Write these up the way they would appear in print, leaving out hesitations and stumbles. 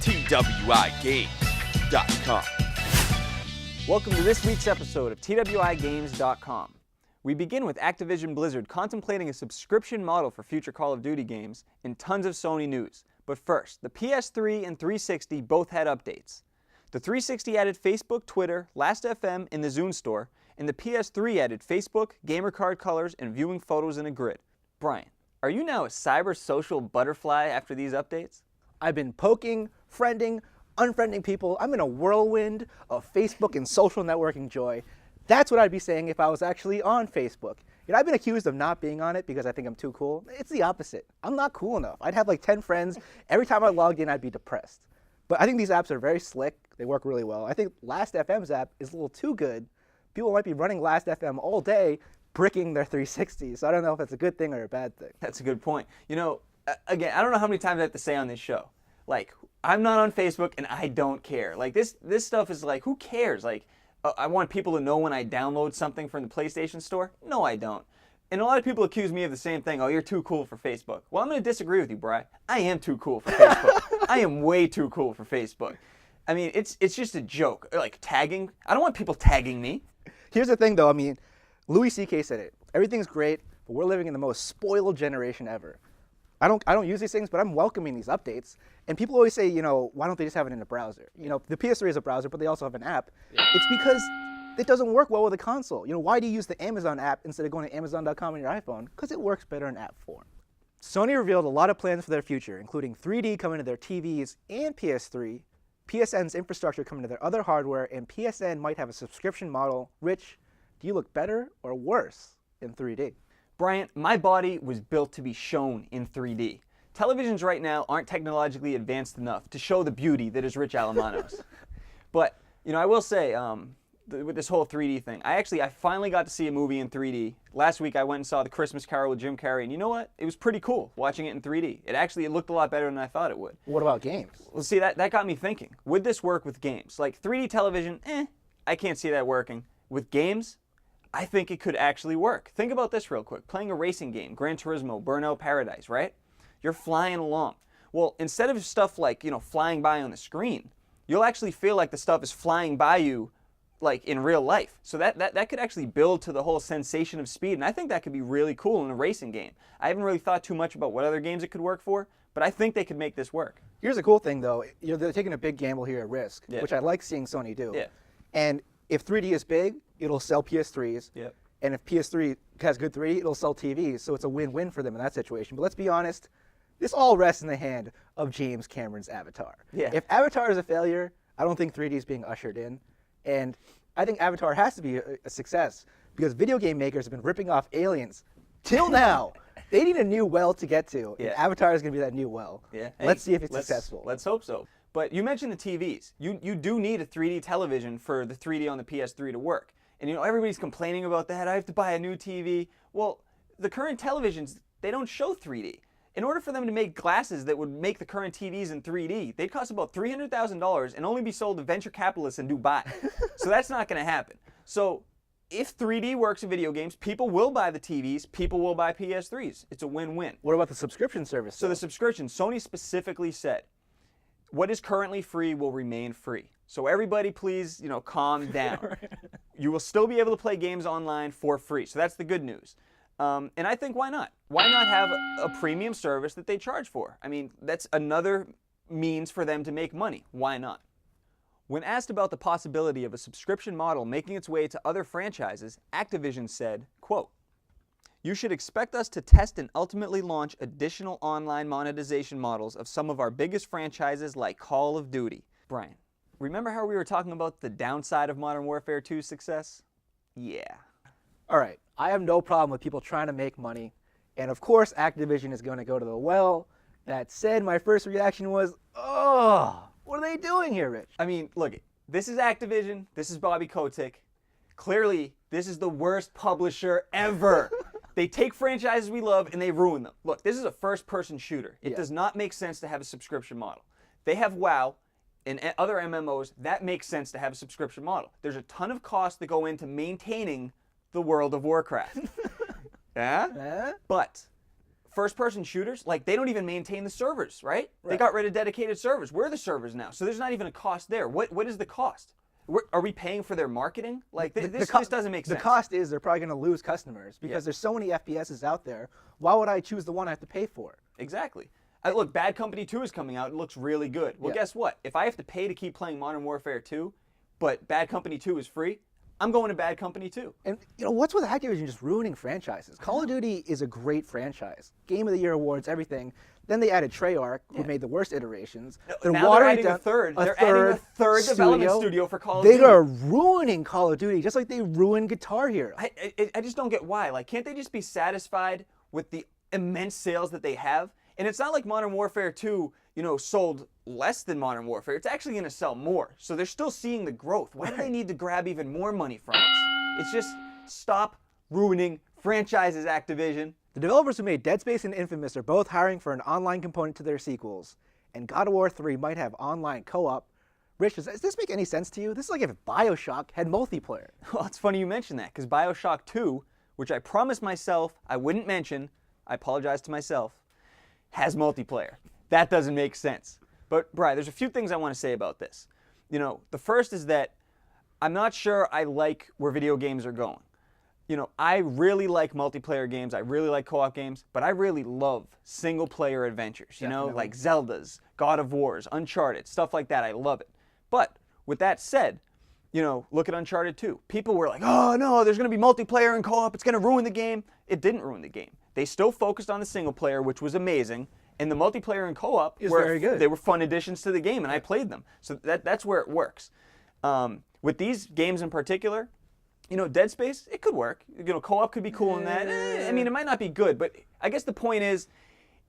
TWiGames.com. Welcome to this week's episode of TWiGames.com. We begin with Activision Blizzard contemplating a subscription model for future Call of Duty games and tons of Sony news. But first, the PS3 and 360 both had updates. The 360 added Facebook, Twitter, Last.fm, and the Zune store, and the PS3 added Facebook, gamer card colors, and viewing photos in a grid. Brian, are you now a cyber social butterfly after these updates? I've been poking, friending, unfriending people. I'm in a whirlwind of Facebook and social networking joy. That's what I'd be saying if I was actually on Facebook. You know, I've been accused of not being on it because I think I'm too cool. It's the opposite. I'm not cool enough. I'd have like 10 friends. Every time I logged in, I'd be depressed. But I think these apps are very slick. They work really well. I think Last.fm's app is a little too good. People might be running Last.fm all day, bricking their 360s. So I don't know if that's a good thing or a bad thing. That's a good point. You know, again, I don't know how many times I have to say on this show, like, I'm not on Facebook and I don't care. Like, this stuff is like, who cares? Like, I want people to know when I download something from the PlayStation Store? No, I don't. And a lot of people accuse me of the same thing. Oh, you're too cool for Facebook. Well, I'm going to disagree with you, Bri. I am too cool for Facebook. I am way too cool for Facebook. I mean, it's just a joke. Like, tagging. I don't want people tagging me. Here's the thing, though. I mean, Louis C.K. said it. Everything's great, but we're living in the most spoiled generation ever. I don't use these things, but I'm welcoming these updates. And people always say, you know, why don't they just have it in a browser? You know, the PS3 is a browser, but they also have an app. Yeah. It's because it doesn't work well with a console. You know, why do you use the Amazon app instead of going to Amazon.com on your iPhone? Because it works better in app form. Sony revealed a lot of plans for their future, including 3D coming to their TVs and PS3, PSN's infrastructure coming to their other hardware, and PSN might have a subscription model. Rich, do you look better or worse in 3D? Bryant, my body was built to be shown in 3D. Televisions right now aren't technologically advanced enough to show the beauty that is Rich Alamanos. But, you know, I will say, with this whole 3D thing, I finally got to see a movie in 3D. Last week I went and saw The Christmas Carol with Jim Carrey, and you know what? It was pretty cool watching it in 3D. It looked a lot better than I thought it would. What about games? Well, see, that got me thinking. Would this work with games? Like 3D television, I can't see that working. With games, I think it could actually work. Think about this real quick. Playing a racing game, Gran Turismo, Burnout Paradise, right? You're flying along. Well, instead of stuff like, you know, flying by on the screen, you'll actually feel like the stuff is flying by you like in real life. So that could actually build to the whole sensation of speed, and I think that could be really cool in a racing game. I haven't really thought too much about what other games it could work for, but I think they could make this work. Here's the cool thing, though. You know, they're taking a big gamble here at risk, Yeah. which I like seeing Sony do. Yeah. And if 3D is big, it'll sell PS3s. Yep. And if PS3 has good 3D, it'll sell TVs. So it's a win-win for them in that situation. But let's be honest, this all rests in the hand of James Cameron's Avatar. Yeah. If Avatar is a failure, I don't think 3D is being ushered in. And I think Avatar has to be a success because video game makers have been ripping off Aliens till now. They need a new well to get to. Yeah. And Avatar is going to be that new well. Yeah. Let's see if it's successful. Let's hope so. But you mentioned the TVs. You do need a 3D television for the 3D on the PS3 to work. And you know, everybody's complaining about that. I have to buy a new TV. Well, the current televisions, they don't show 3D. In order for them to make glasses that would make the current TVs in 3D, they'd cost about $300,000 and only be sold to venture capitalists in Dubai. So that's not going to happen. So if 3D works in video games, people will buy the TVs, people will buy PS3s. It's a win-win. What about the subscription service? So the subscription, Sony specifically said, what is currently free will remain free. So everybody please, you know, calm down. You will still be able to play games online for free. So that's the good news. And I think why not? Why not have a premium service that they charge for? I mean, that's another means for them to make money. Why not? When asked about the possibility of a subscription model making its way to other franchises, Activision said, quote, "You should expect us to test and ultimately launch additional online monetization models of some of our biggest franchises like Call of Duty." Brian, remember how we were talking about the downside of Modern Warfare 2's success? Yeah. All right, I have no problem with people trying to make money. And of course, Activision is going to go to the well. That said, my first reaction was, oh, what are they doing here, Rich? I mean, look, this is Activision. This is Bobby Kotick. Clearly, this is the worst publisher ever. They take franchises we love and they ruin them. Look, this is a first-person shooter. It does not make sense to have a subscription model. They have WoW and other MMOs. That makes sense to have a subscription model. There's a ton of costs that go into maintaining the World of Warcraft. Yeah? But first-person shooters, like they don't even maintain the servers, right? They got rid of dedicated servers. We're the servers now, so there's not even a cost there. What is the cost? Are we paying for their marketing? Like this doesn't make sense. The cost is they're probably going to lose customers because there's so many FPSs out there. Why would I choose the one I have to pay for? Exactly. Look, Bad Company 2 is coming out. It looks really good. Well, guess what? If I have to pay to keep playing Modern Warfare 2, but Bad Company 2 is free, I'm going to Bad Company 2. And what's with Activision just ruining franchises? Call of Duty is a great franchise. Game of the Year awards, everything. Then they added Treyarch, who made the worst iterations. Now they're adding a third. They're adding a third development studio for Call of Duty. They are ruining Call of Duty, just like they ruined Guitar Hero. I just don't get why. Like, can't they just be satisfied with the immense sales that they have? And it's not like Modern Warfare 2, sold less than Modern Warfare. It's actually going to sell more. So they're still seeing the growth. Why do they need to grab even more money from us? It's just stop ruining franchises, Activision. The developers who made Dead Space and Infamous are both hiring for an online component to their sequels. And God of War 3 might have online co-op. Rich, does this make any sense to you? This is like if BioShock had multiplayer. Well, it's funny you mention that, because BioShock 2, which I promised myself I wouldn't mention, I apologize to myself, has multiplayer. That doesn't make sense. But, Brian, there's a few things I want to say about this. The first is that I'm not sure I like where video games are going. I really like multiplayer games. I really like co-op games. But I really love single-player adventures, like Zelda's, God of War's, Uncharted, stuff like that. I love it. But with that said, look at Uncharted 2. People were like, oh, no, there's going to be multiplayer and co-op. It's going to ruin the game. It didn't ruin the game. They still focused on the single player, which was amazing. And the multiplayer and co-op were very good. They were fun additions to the game, and I played them. So that's where it works. With these games in particular, Dead Space, it could work. Co-op could be cool in that. It might not be good, but I guess the point is,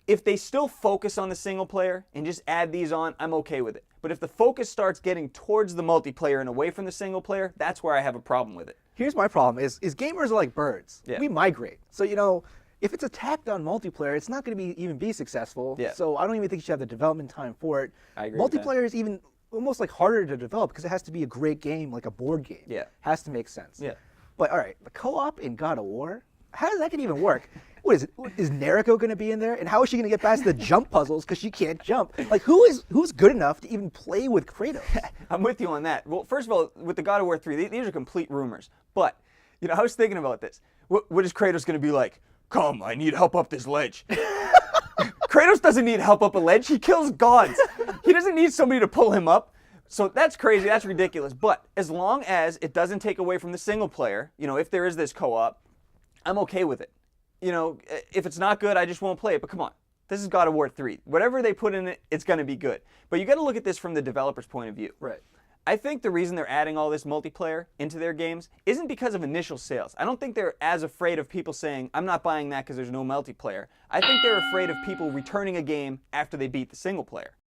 if they still focus on the single player and just add these on, I'm okay with it. But if the focus starts getting towards the multiplayer and away from the single player, that's where I have a problem with it. Here's my problem, is gamers are like birds. Yeah. We migrate. So, if it's attacked on multiplayer, it's not going to even be successful. Yeah. So I don't even think you should have the development time for it. I agree with that. Multiplayer is even almost like harder to develop because it has to be a great game, like a board game. Yeah. Has to make sense. Yeah. But all right, the co-op in God of War, how does that gonna even work? What is it? Is Neriko going to be in there? And how is she going to get past the jump puzzles because she can't jump? Like, who's good enough to even play with Kratos? I'm with you on that. Well, first of all, with the God of War 3, these are complete rumors. But, I was thinking about this. What is Kratos going to be like? Come, I need help up this ledge. Kratos doesn't need help up a ledge. He kills gods. He doesn't need somebody to pull him up. So that's crazy. That's ridiculous. But as long as it doesn't take away from the single player, if there is this co-op, I'm okay with it. If it's not good, I just won't play it. But come on, this is God of War 3. Whatever they put in it, it's going to be good. But you got to look at this from the developer's point of view. Right. I think the reason they're adding all this multiplayer into their games isn't because of initial sales. I don't think they're as afraid of people saying, I'm not buying that because there's no multiplayer. I think they're afraid of people returning a game after they beat the single player.